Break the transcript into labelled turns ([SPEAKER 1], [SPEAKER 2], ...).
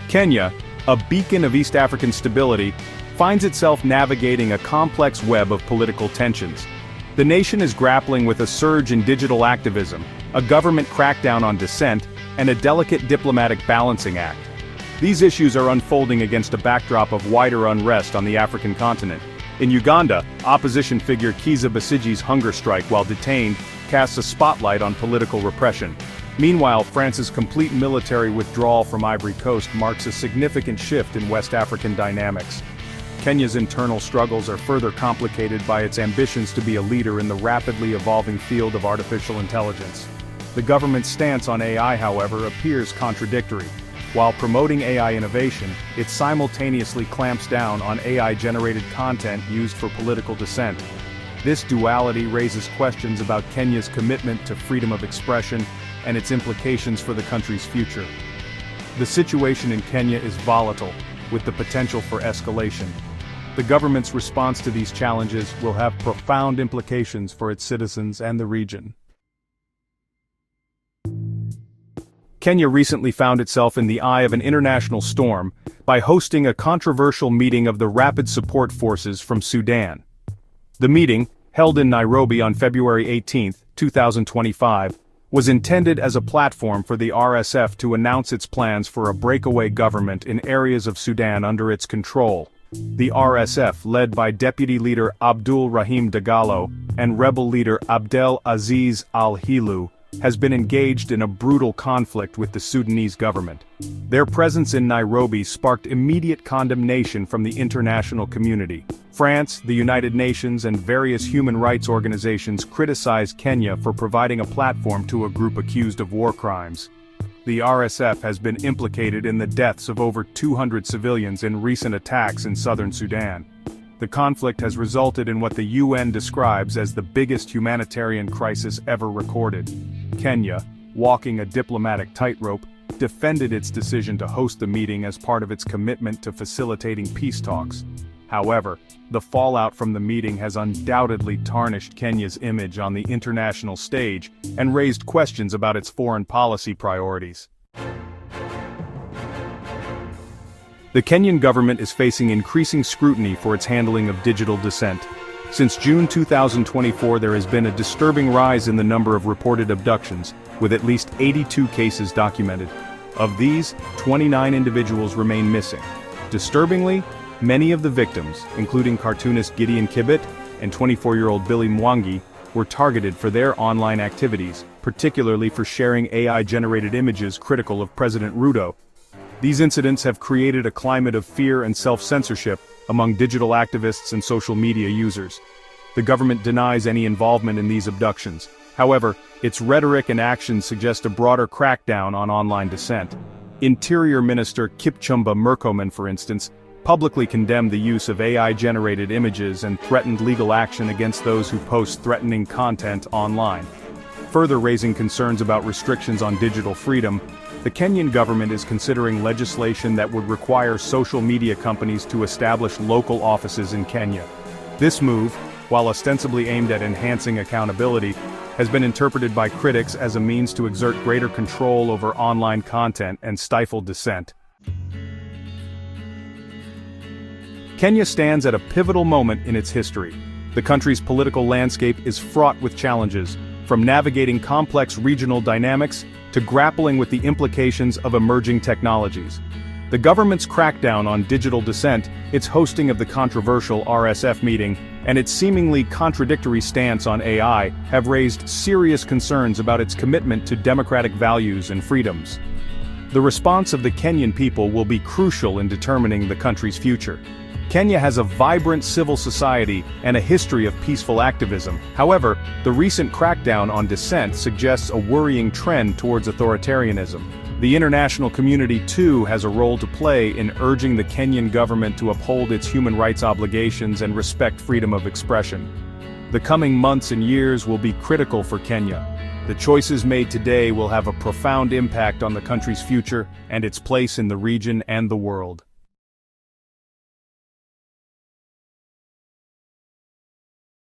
[SPEAKER 1] Kenya, a beacon of East African stability, finds itself navigating a complex web of political tensions. The nation is grappling with a surge in digital activism, a government crackdown on dissent, and a delicate diplomatic balancing act. These issues are unfolding against a backdrop of wider unrest on the African continent. In Uganda, opposition figure Kizza Besigye's hunger strike while detained casts a spotlight on political repression. Meanwhile, France's complete military withdrawal from Ivory Coast marks a significant shift in West African dynamics. Kenya's internal struggles are further complicated by its ambitions to be a leader in the rapidly evolving field of artificial intelligence. The government's stance on AI, however, appears contradictory. While promoting AI innovation, it simultaneously clamps down on AI-generated content used for political dissent. This duality raises questions about Kenya's commitment to freedom of expression and its implications for the country's future. The situation in Kenya is volatile, with the potential for escalation. The government's response to these challenges will have profound implications for its citizens and the region. Kenya recently found itself in the eye of an international storm by hosting a controversial meeting of the Rapid Support Forces from Sudan. The meeting, held in Nairobi on February 18, 2025, was intended as a platform for the RSF to announce its plans for a breakaway government in areas of Sudan under its control. The RSF, led by Deputy Leader Abdul Rahim Dagalo and Rebel Leader Abdel Aziz al-Hilu, has been engaged in a brutal conflict with the Sudanese government. Their presence in Nairobi sparked immediate condemnation from the international community. France, the United Nations, and various human rights organizations criticized Kenya for providing a platform to a group accused of war crimes. The RSF has been implicated in the deaths of over 200 civilians in recent attacks in southern Sudan. The conflict has resulted in what the UN describes as the biggest humanitarian crisis ever recorded. Kenya, walking a diplomatic tightrope, defended its decision to host the meeting as part of its commitment to facilitating peace talks. However, the fallout from the meeting has undoubtedly tarnished Kenya's image on the international stage and raised questions about its foreign policy priorities. The Kenyan government is facing increasing scrutiny for its handling of digital dissent. Since June 2024, there has been a disturbing rise in the number of reported abductions, with at least 82 cases documented. Of these, 29 individuals remain missing. Disturbingly, many of the victims, including cartoonist Gideon Kibet and 24-year-old Billy Mwangi, were targeted for their online activities, particularly for sharing AI-generated images critical of President Ruto. These incidents have created a climate of fear and self-censorship among digital activists and social media users. The government denies any involvement in these abductions. However, its rhetoric and actions suggest a broader crackdown on online dissent. Interior Minister Kipchumba Murkomen, for instance, publicly condemned the use of AI-generated images and threatened legal action against those who post threatening content online. Further raising concerns about restrictions on digital freedom, the Kenyan government is considering legislation that would require social media companies to establish local offices in Kenya. This move, while ostensibly aimed at enhancing accountability, has been interpreted by critics as a means to exert greater control over online content and stifle dissent. Kenya stands at a pivotal moment in its history. The country's political landscape is fraught with challenges, from navigating complex regional dynamics to grappling with the implications of emerging technologies. The government's crackdown on digital dissent, its hosting of the controversial RSF meeting, and its seemingly contradictory stance on AI have raised serious concerns about its commitment to democratic values and freedoms. The response of the Kenyan people will be crucial in determining the country's future. Kenya has a vibrant civil society and a history of peaceful activism. However, the recent crackdown on dissent suggests a worrying trend towards authoritarianism. The international community too has a role to play in urging the Kenyan government to uphold its human rights obligations and respect freedom of expression. The coming months and years will be critical for Kenya. The choices made today will have a profound impact on the country's future and its place in the region and the world.